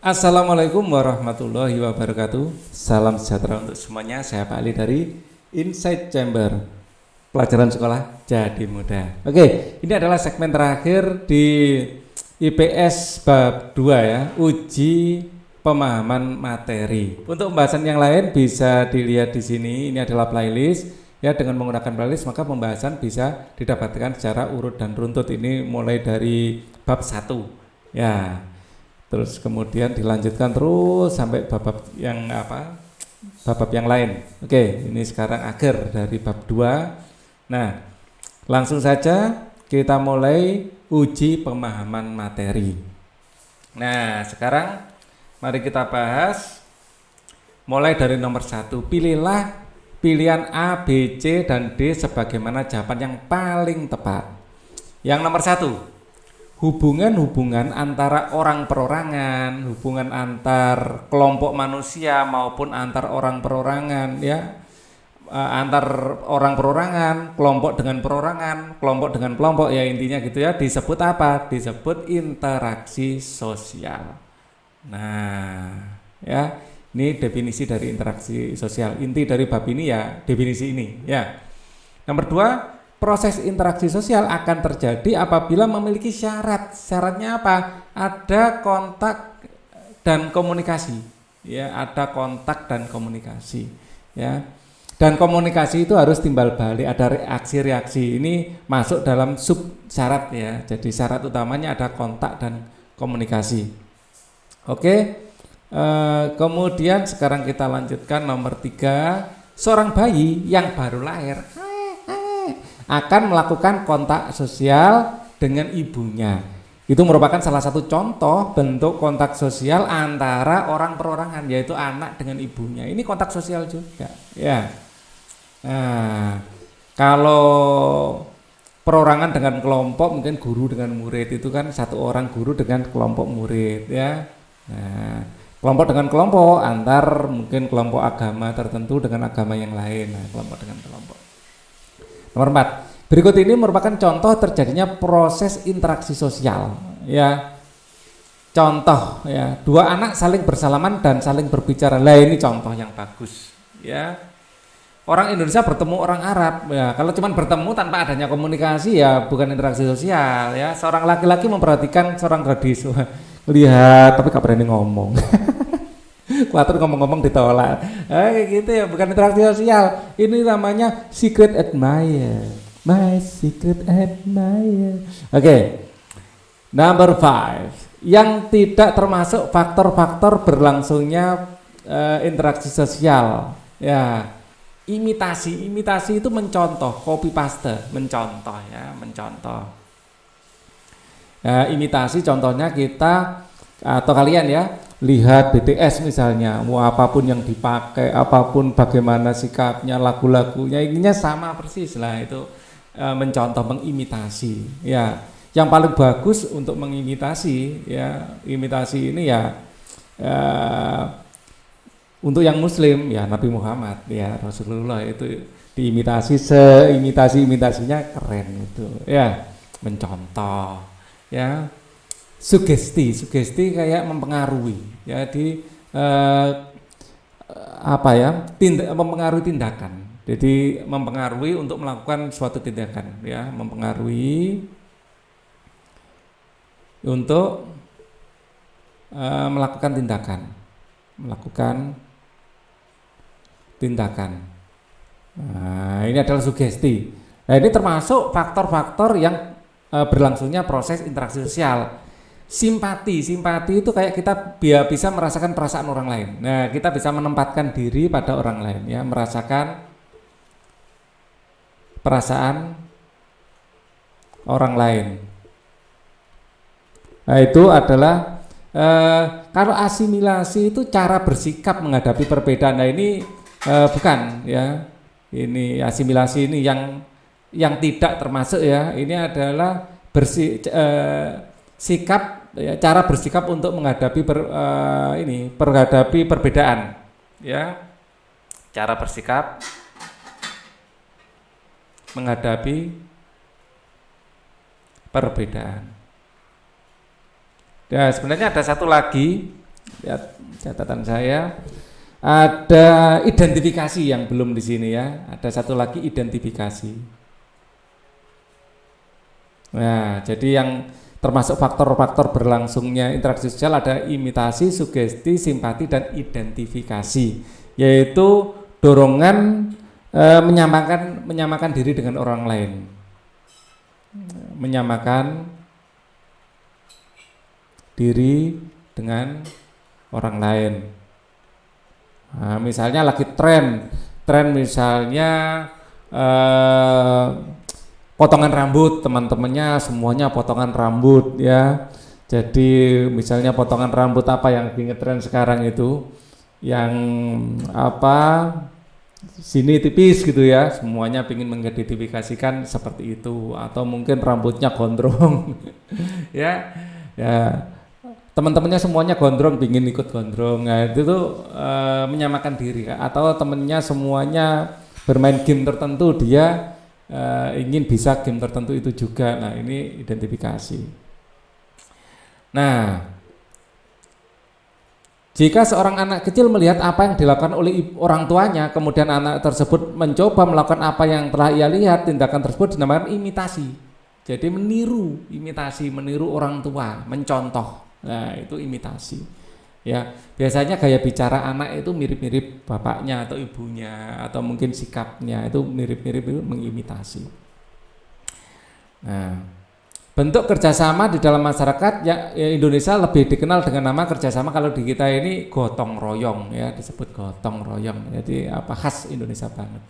Assalamualaikum warahmatullahi wabarakatuh. Salam sejahtera untuk semuanya. Saya Pak Ali dari Insight Chamber. Pelajaran sekolah jadi mudah. Oke, ini adalah segmen terakhir di IPS bab 2 ya, uji pemahaman materi. Untuk pembahasan yang lain bisa dilihat di sini. Ini adalah playlist. Ya, dengan menggunakan playlist maka pembahasan bisa didapatkan secara urut dan runtut. Ini mulai dari bab 1. Ya. Terus kemudian dilanjutkan terus sampai bab yang bab yang lain. Oke, ini sekarang akhir dari bab 2. Nah, langsung saja kita mulai uji pemahaman materi. Nah, sekarang mari kita bahas mulai dari nomor 1. Pilihlah pilihan A, B, C, dan D sebagaimana jawaban yang paling tepat. Yang nomor 1, hubungan-hubungan antara orang perorangan, hubungan antar kelompok manusia maupun antar orang perorangan, ya, antar orang perorangan, kelompok dengan perorangan, kelompok dengan kelompok, ya intinya gitu ya, disebut apa? Disebut interaksi sosial. Nah, ya, ini definisi dari interaksi sosial. Inti dari bab ini ya definisi ini, ya. Nomor 2, proses interaksi sosial akan terjadi apabila memiliki syarat. Syaratnya apa? Ada kontak dan komunikasi. Ya, ada kontak dan komunikasi. Ya. Dan komunikasi itu harus timbal balik, ada reaksi-reaksi. Ini masuk dalam sub syarat ya. Jadi syarat utamanya ada kontak dan komunikasi. Oke. Kemudian sekarang kita lanjutkan nomor 3. Seorang bayi yang baru lahir akan melakukan kontak sosial dengan ibunya. Itu merupakan salah satu contoh bentuk kontak sosial antara orang perorangan, yaitu anak dengan ibunya. Ini kontak sosial juga, ya. Nah, kalau perorangan dengan kelompok, mungkin guru dengan murid, itu kan satu orang guru dengan kelompok murid, ya. Nah, kelompok dengan kelompok antar mungkin kelompok agama tertentu dengan agama yang lain. Nah, kelompok dengan kelompok. Nomor 4, berikut ini merupakan contoh terjadinya proses interaksi sosial. Ya, contoh ya, dua anak saling bersalaman dan saling berbicara. Lah ini contoh yang bagus. Ya, orang Indonesia bertemu orang Arab. Ya, kalau cuma bertemu tanpa adanya komunikasi ya bukan interaksi sosial. Ya, seorang laki-laki memperhatikan seorang gadis. Lihat tapi gak berani ngomong. Kuatir ngomong-ngomong ditolak. Kayak gitu ya, bukan interaksi sosial. Ini namanya secret admirer. My secret admirer. Oke. Number 5. Yang tidak termasuk faktor-faktor berlangsungnya interaksi sosial. Ya. Imitasi itu mencontoh, copy paste, mencontoh ya, mencontoh. Imitasi contohnya kita atau kalian ya, lihat BTS misalnya, mau apapun yang dipakai, apapun bagaimana sikapnya, lagu-lagunya, ininya sama persis lah, itu mencontoh, mengimitasi. Ya, yang paling bagus untuk mengimitasi, ya, imitasi ini ya, untuk yang Muslim ya Nabi Muhammad, ya Rasulullah, itu diimitasi, seimitasi-imitasinya keren itu, ya, mencontoh, ya. Sugesti kayak mempengaruhi, ya, mempengaruhi tindakan. Jadi mempengaruhi untuk melakukan suatu tindakan, ya, mempengaruhi untuk melakukan tindakan. Nah, ini adalah sugesti. Nah, ini termasuk faktor-faktor yang berlangsungnya proses interaksi sosial. Simpati itu kayak kita bisa merasakan perasaan orang lain. Nah, kita bisa menempatkan diri pada orang lain, ya, merasakan perasaan orang lain. Nah, itu adalah kalau asimilasi itu cara bersikap menghadapi perbedaan. Nah, ini bukan ya. Ini asimilasi ini yang tidak termasuk ya. Ini adalah sikap ya, cara bersikap untuk menghadapi perbedaan, ya, cara bersikap menghadapi perbedaan. Ya, sebenarnya ada satu lagi Lihat catatan saya. Ada identifikasi yang belum di sini ya. Ada satu lagi identifikasi. Nah, jadi yang termasuk faktor-faktor berlangsungnya interaksi sosial ada imitasi, sugesti, simpati, dan identifikasi, yaitu dorongan menyamakan diri dengan orang lain, menyamakan diri dengan orang lain. Nah, misalnya lagi tren misalnya potongan rambut, teman-temannya semuanya potongan rambut ya. Jadi misalnya potongan rambut apa yang lagi ngetren sekarang itu, yang apa sini tipis gitu ya, semuanya ingin mengidentifikasikan seperti itu, atau mungkin rambutnya gondrong ya, ya teman-temannya semuanya gondrong, ingin ikut gondrong. Nah itu tuh menyamakan diri, atau temennya semuanya bermain game tertentu, dia ingin bisa game tertentu itu juga. Nah ini identifikasi. Nah, jika seorang anak kecil melihat apa yang dilakukan oleh orang tuanya, kemudian anak tersebut mencoba melakukan apa yang telah ia lihat, tindakan tersebut dinamakan imitasi. Jadi meniru orang tua, mencontoh. Nah itu imitasi ya. Biasanya gaya bicara anak itu mirip-mirip bapaknya atau ibunya, atau mungkin sikapnya itu mirip-mirip, itu mengimitasi. Nah, bentuk kerjasama di dalam masyarakat ya Indonesia lebih dikenal dengan nama kerjasama, kalau di kita ini gotong royong ya, disebut gotong royong. Jadi apa, khas Indonesia banget.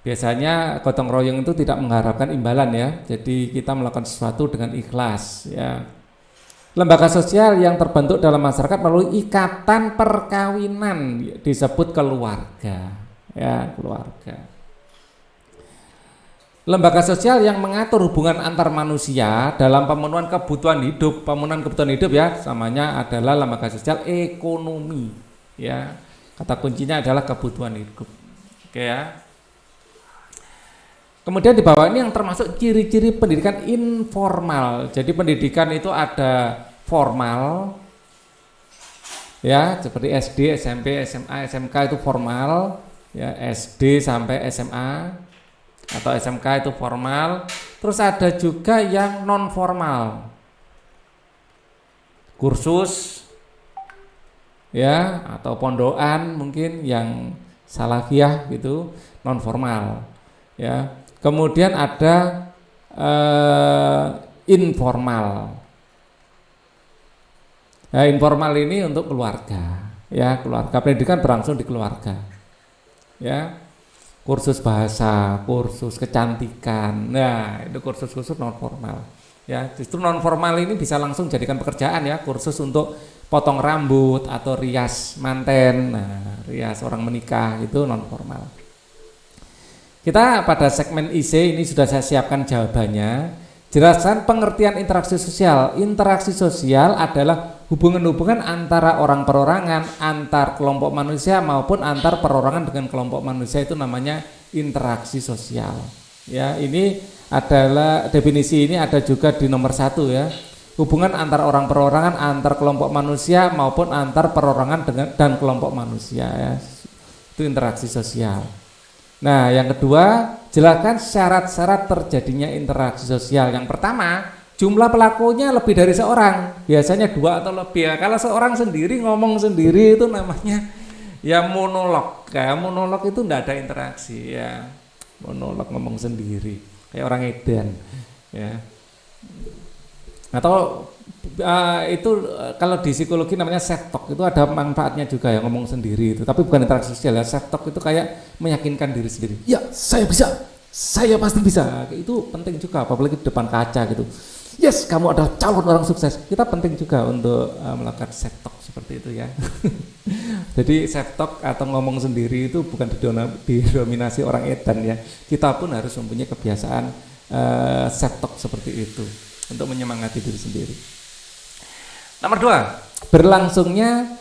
Biasanya gotong royong itu tidak mengharapkan imbalan ya, jadi kita melakukan sesuatu dengan ikhlas ya. Lembaga sosial yang terbentuk dalam masyarakat melalui ikatan perkawinan disebut keluarga ya, keluarga. Lembaga sosial yang mengatur hubungan antar manusia dalam pemenuhan kebutuhan hidup ya, namanya adalah lembaga sosial ekonomi ya. Kata kuncinya adalah kebutuhan hidup. Oke ya. Kemudian di bawah ini yang termasuk ciri-ciri pendidikan informal. Jadi pendidikan itu ada formal ya, seperti SD, SMP, SMA, SMK itu formal ya, SD sampai SMA atau SMK itu formal. Terus ada juga yang non formal, kursus ya, atau pondokan mungkin yang salafiyah gitu, non formal ya. Kemudian ada informal. Nah, informal ini untuk keluarga ya, keluarga, pendidikan berlangsung di keluarga ya. Kursus bahasa, kursus kecantikan. Nah, itu kursus-kursus non formal ya. Justru non formal ini bisa langsung jadikan pekerjaan ya, kursus untuk potong rambut atau rias manten. Nah, rias orang menikah itu non formal. Kita pada segmen IC ini sudah saya siapkan jawabannya. Jelaskan pengertian interaksi sosial. Interaksi sosial adalah hubungan-hubungan antara orang perorangan, antar kelompok manusia maupun antar perorangan dengan kelompok manusia, itu namanya interaksi sosial. Ya, ini adalah definisi, ini ada juga di nomor 1 ya. Hubungan antar orang perorangan, antar kelompok manusia maupun antar perorangan dan kelompok manusia ya. Itu interaksi sosial. Nah, yang kedua, jelaskan syarat-syarat terjadinya interaksi sosial. Yang pertama, jumlah pelakunya lebih dari seorang, biasanya 2 atau lebih ya. Kalau seorang sendiri ngomong sendiri itu namanya ya monolog. Kayak monolog itu enggak ada interaksi ya. Monolog, ngomong sendiri kayak orang edan ya. Atau itu kalau di psikologi namanya self talk, itu ada manfaatnya juga ya, ngomong sendiri itu, tapi bukan interaksi sosial ya. Self talk itu kayak meyakinkan diri sendiri, ya saya bisa, saya pasti bisa. Itu penting juga, apalagi di depan kaca gitu. Yes, kamu adalah calon orang sukses. Kita penting juga untuk melakukan self talk seperti itu ya. Jadi self talk atau ngomong sendiri itu bukan didominasi orang edan ya. Kita pun harus mempunyai kebiasaan self talk seperti itu untuk menyemangati diri sendiri. Nomor 2,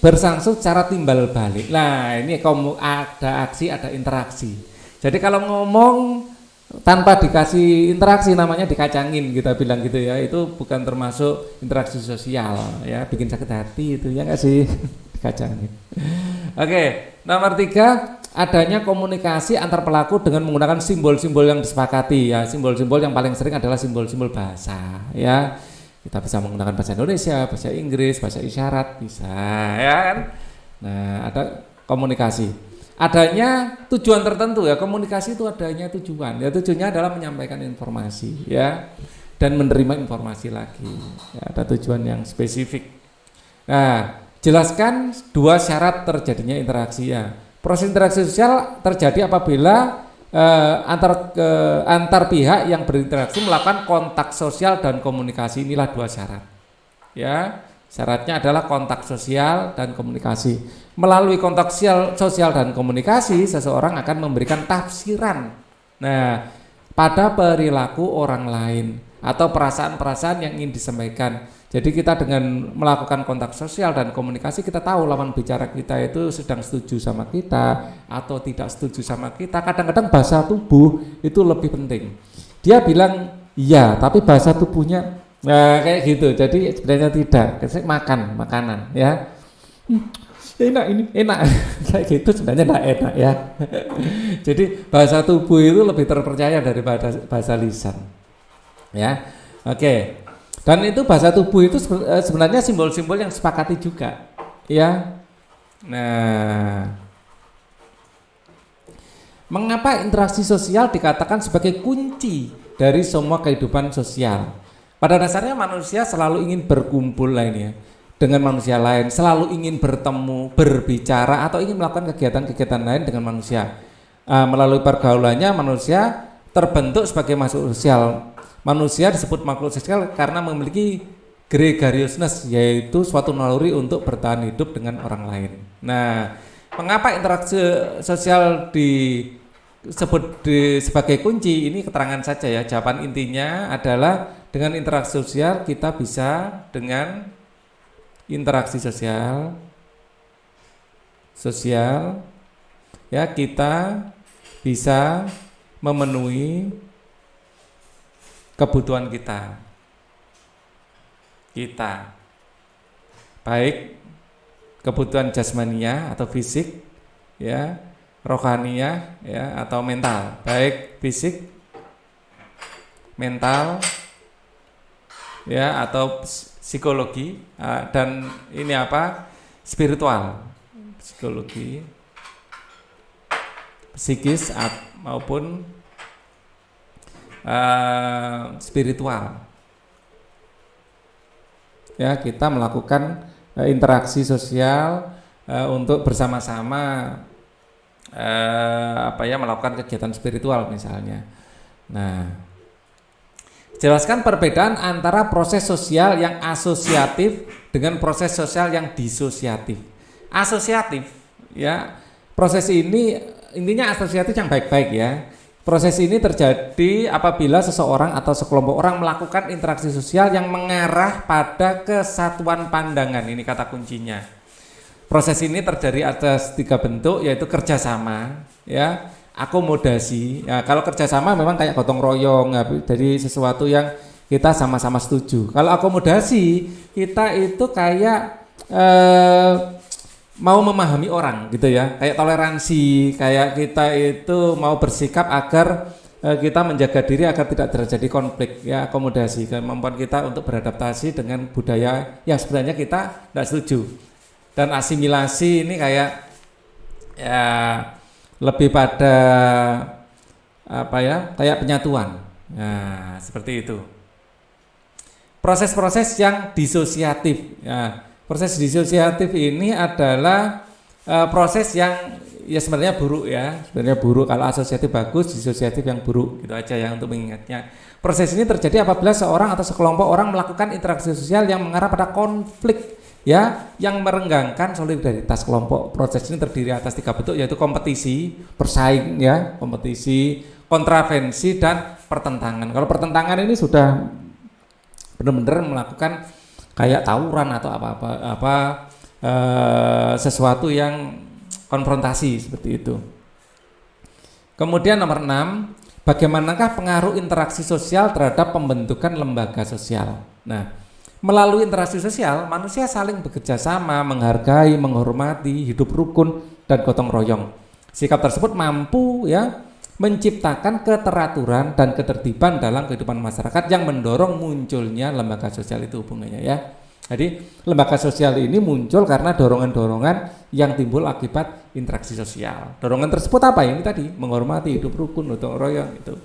berlangsung secara timbal balik. Nah, ini kamu ada aksi, ada interaksi. Jadi kalau ngomong tanpa dikasih interaksi namanya dikacangin, kita bilang gitu ya, itu bukan termasuk interaksi sosial ya, bikin sakit hati itu ya nggak sih. Dikacangin. Oke, nomor 3, adanya komunikasi antar pelaku dengan menggunakan simbol-simbol yang disepakati ya. Simbol-simbol yang paling sering adalah simbol-simbol bahasa ya. Kita bisa menggunakan bahasa Indonesia, bahasa Inggris, bahasa isyarat bisa ya kan. Nah, ada komunikasi. Adanya tujuan tertentu ya, komunikasi itu adanya tujuan. Ya tujuannya adalah menyampaikan informasi ya dan menerima informasi lagi. Ya, ada tujuan yang spesifik. Nah, jelaskan 2 syarat terjadinya interaksi ya. Proses interaksi sosial terjadi apabila antar pihak yang berinteraksi melakukan kontak sosial dan komunikasi. Inilah 2 syarat. Ya, syaratnya adalah kontak sosial dan komunikasi. Melalui kontak sosial dan komunikasi, seseorang akan memberikan tafsiran. Nah, pada perilaku orang lain atau perasaan-perasaan yang ingin disampaikan. Jadi kita dengan melakukan kontak sosial dan komunikasi, kita tahu lawan bicara kita itu sedang setuju sama kita atau tidak setuju sama kita. Kadang-kadang bahasa tubuh itu lebih penting. Dia bilang iya, tapi bahasa tubuhnya kayak gitu. Jadi sebenarnya tidak. Makanan ya. Enak ini, enak. Kayak gitu sebenarnya enggak enak ya. Jadi bahasa tubuh itu lebih terpercaya daripada bahasa lisan. Ya. Oke. Dan itu bahasa tubuh itu sebenarnya simbol-simbol yang sepakati juga, ya. Nah, mengapa interaksi sosial dikatakan sebagai kunci dari semua kehidupan sosial? Pada dasarnya manusia selalu ingin berkumpul lainnya dengan manusia lain, selalu ingin bertemu, berbicara, atau ingin melakukan kegiatan-kegiatan lain dengan manusia. Melalui pergaulannya manusia terbentuk sebagai makhluk sosial. Manusia disebut makhluk sosial karena memiliki gregariousness, yaitu suatu naluri untuk bertahan hidup dengan orang lain. Nah, mengapa interaksi sosial disebut sebagai kunci? Ini keterangan saja ya. Jawaban intinya adalah dengan interaksi sosial kita bisa dengan interaksi sosial ya kita bisa memenuhi kebutuhan kita baik kebutuhan jasmania atau fisik ya, rohania ya, atau mental, baik fisik, mental ya, atau psikologi dan ini apa, spiritual, psikologi, psikis maupun spiritual. Ya, kita melakukan interaksi sosial untuk bersama-sama melakukan kegiatan spiritual misalnya. Nah, jelaskan perbedaan antara proses sosial yang asosiatif dengan proses sosial yang disosiatif. Asosiatif ya, proses ini intinya asosiatif yang baik-baik ya. Proses ini terjadi apabila seseorang atau sekelompok orang melakukan interaksi sosial yang mengarah pada kesatuan pandangan. Ini kata kuncinya. Proses ini terdiri atas 3 bentuk, yaitu kerjasama, ya, akomodasi. Ya, kalau kerjasama memang kayak gotong royong, ya, jadi sesuatu yang kita sama-sama setuju. Kalau akomodasi, kita itu kayak mau memahami orang gitu ya, kayak toleransi, kayak kita itu mau bersikap agar kita menjaga diri agar tidak terjadi konflik ya. Akomodasi, kemampuan kita untuk beradaptasi dengan budaya yang sebenarnya kita tidak setuju. Dan asimilasi ini kayak ya lebih pada kayak penyatuan. Nah, seperti itu. Proses-proses yang disosiatif ya. Proses disosiatif ini adalah proses yang ya sebenarnya buruk ya. Sebenarnya buruk. Kalau asosiatif bagus, disosiatif yang buruk. Gitu aja ya untuk mengingatnya. Proses ini terjadi apabila seorang atau sekelompok orang melakukan interaksi sosial yang mengarah pada konflik ya, yang merenggangkan solidaritas kelompok. Proses ini terdiri atas 3 bentuk, yaitu kompetisi, persaing ya, kompetisi, kontravensi, dan pertentangan. Kalau pertentangan ini sudah benar-benar melakukan kayak tawuran atau sesuatu yang konfrontasi seperti itu. Kemudian nomor 6, bagaimanakah pengaruh interaksi sosial terhadap pembentukan lembaga sosial. Nah, melalui interaksi sosial, manusia saling bekerja sama, menghargai, menghormati, hidup rukun dan gotong royong. Sikap tersebut mampu ya menciptakan keteraturan dan ketertiban dalam kehidupan masyarakat yang mendorong munculnya lembaga sosial itu hubungannya ya. Jadi lembaga sosial ini muncul karena dorongan-dorongan yang timbul akibat interaksi sosial. Dorongan tersebut apa? Ini tadi, menghormati, hidup rukun, gotong royong itu.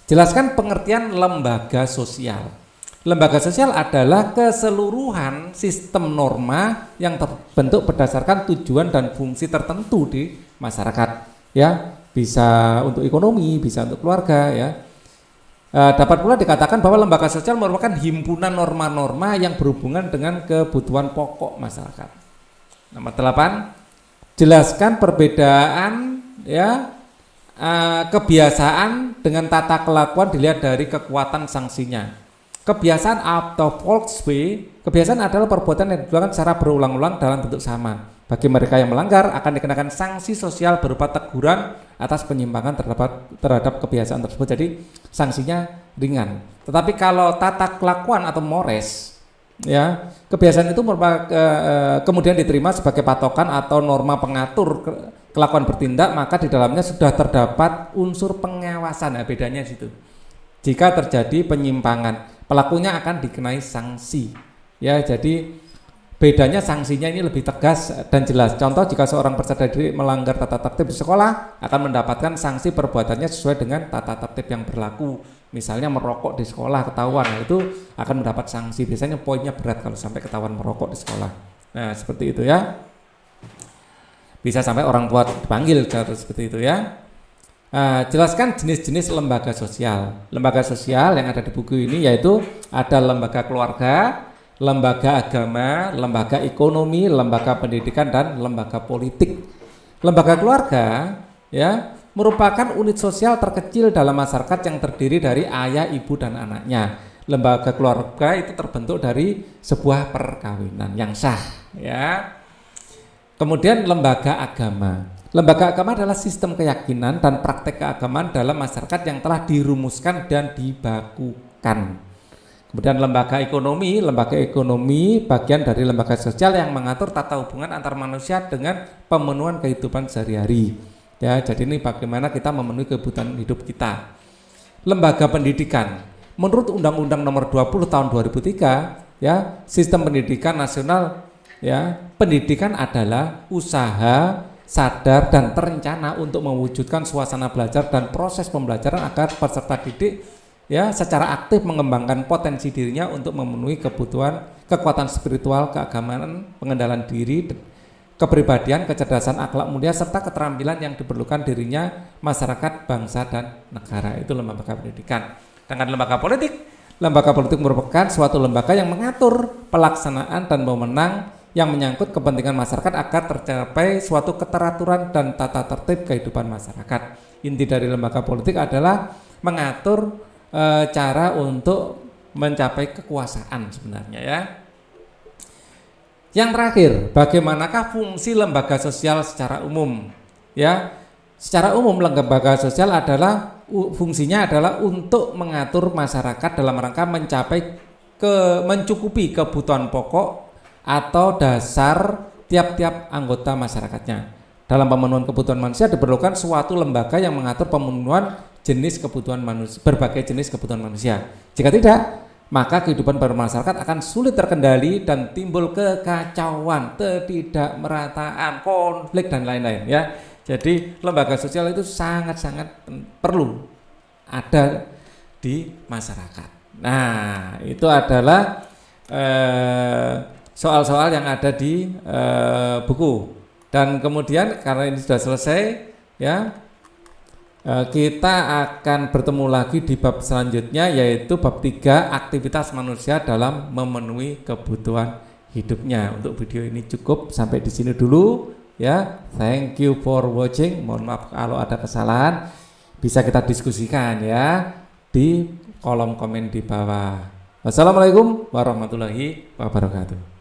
Jelaskan pengertian lembaga sosial. Lembaga sosial adalah keseluruhan sistem norma yang terbentuk berdasarkan tujuan dan fungsi tertentu di masyarakat. Ya, bisa untuk ekonomi, bisa untuk keluarga. Ya, dapat pula dikatakan bahwa lembaga sosial merupakan himpunan norma-norma yang berhubungan dengan kebutuhan pokok masyarakat. Nomor 8, jelaskan perbedaan ya kebiasaan dengan tata kelakuan dilihat dari kekuatan sanksinya. Kebiasaan atau Volkswagen, kebiasaan adalah perbuatan yang dilakukan secara berulang-ulang dalam bentuk sama. Bagi mereka yang melanggar akan dikenakan sanksi sosial berupa teguran atas penyimpangan terhadap kebiasaan tersebut. Jadi sanksinya ringan. Tetapi kalau tata kelakuan atau mores, ya kebiasaan itu merupakan kemudian diterima sebagai patokan atau norma pengatur kelakuan bertindak, maka di dalamnya sudah terdapat unsur pengawasan. Nah, bedanya di situ. Jika terjadi penyimpangan, pelakunya akan dikenai sanksi. Ya, jadi bedanya sanksinya ini lebih tegas dan jelas. Contoh, jika seorang peserta didik melanggar tata tertib di sekolah, akan mendapatkan sanksi perbuatannya sesuai dengan tata tertib yang berlaku. Misalnya merokok di sekolah ketahuan, nah itu akan mendapat sanksi. Biasanya poinnya berat kalau sampai ketahuan merokok di sekolah. Nah, seperti itu ya. Bisa sampai orang tua dipanggil seperti itu ya. Jelaskan jenis-jenis lembaga sosial. Lembaga sosial yang ada di buku ini yaitu ada lembaga keluarga, lembaga agama, lembaga ekonomi, lembaga pendidikan, dan lembaga politik. Lembaga keluarga ya merupakan unit sosial terkecil dalam masyarakat yang terdiri dari ayah, ibu, dan anaknya. Lembaga keluarga itu terbentuk dari sebuah perkawinan yang sah ya. Kemudian lembaga agama. Lembaga agama adalah sistem keyakinan dan praktek keagamaan dalam masyarakat yang telah dirumuskan dan dibakukan. Kemudian lembaga ekonomi bagian dari lembaga sosial yang mengatur tata hubungan antar manusia dengan pemenuhan kehidupan sehari-hari. Ya, jadi ini bagaimana kita memenuhi kebutuhan hidup kita. Lembaga pendidikan. Menurut Undang-Undang Nomor 20 Tahun 2003, ya, sistem pendidikan nasional, ya, pendidikan adalah usaha sadar dan terencana untuk mewujudkan suasana belajar dan proses pembelajaran agar peserta didik ya secara aktif mengembangkan potensi dirinya untuk memenuhi kekuatan spiritual, keagamaan, pengendalian diri, kepribadian, kecerdasan, akhlak mulia, serta keterampilan yang diperlukan dirinya, masyarakat, bangsa, dan negara. Itu lembaga pendidikan. Dengan lembaga politik merupakan suatu lembaga yang mengatur pelaksanaan dan wewenang yang menyangkut kepentingan masyarakat agar tercapai suatu keteraturan dan tata tertib kehidupan masyarakat. Inti dari lembaga politik adalah mengatur cara untuk mencapai kekuasaan sebenarnya ya. Yang terakhir, bagaimanakah fungsi lembaga sosial secara umum? Ya, secara umum lembaga sosial adalah fungsinya adalah untuk mengatur masyarakat dalam rangka mencukupi kebutuhan pokok atau dasar tiap-tiap anggota masyarakatnya. Dalam pemenuhan kebutuhan manusia diperlukan suatu lembaga yang mengatur pemenuhan jenis kebutuhan manusia, berbagai jenis kebutuhan manusia. Jika tidak, maka kehidupan bermasyarakat akan sulit terkendali dan timbul kekacauan, ketidakmerataan, konflik, dan lain-lain ya. Jadi lembaga sosial itu sangat-sangat perlu ada di masyarakat. Nah, itu adalah soal-soal yang ada di buku. Dan kemudian karena ini sudah selesai ya, kita akan bertemu lagi di bab selanjutnya, yaitu bab 3, aktivitas manusia dalam memenuhi kebutuhan hidupnya. Untuk video ini cukup sampai di sini dulu ya. Thank you for watching. Mohon maaf kalau ada kesalahan, bisa kita diskusikan ya di kolom komen di bawah. Wassalamualaikum warahmatullahi wabarakatuh.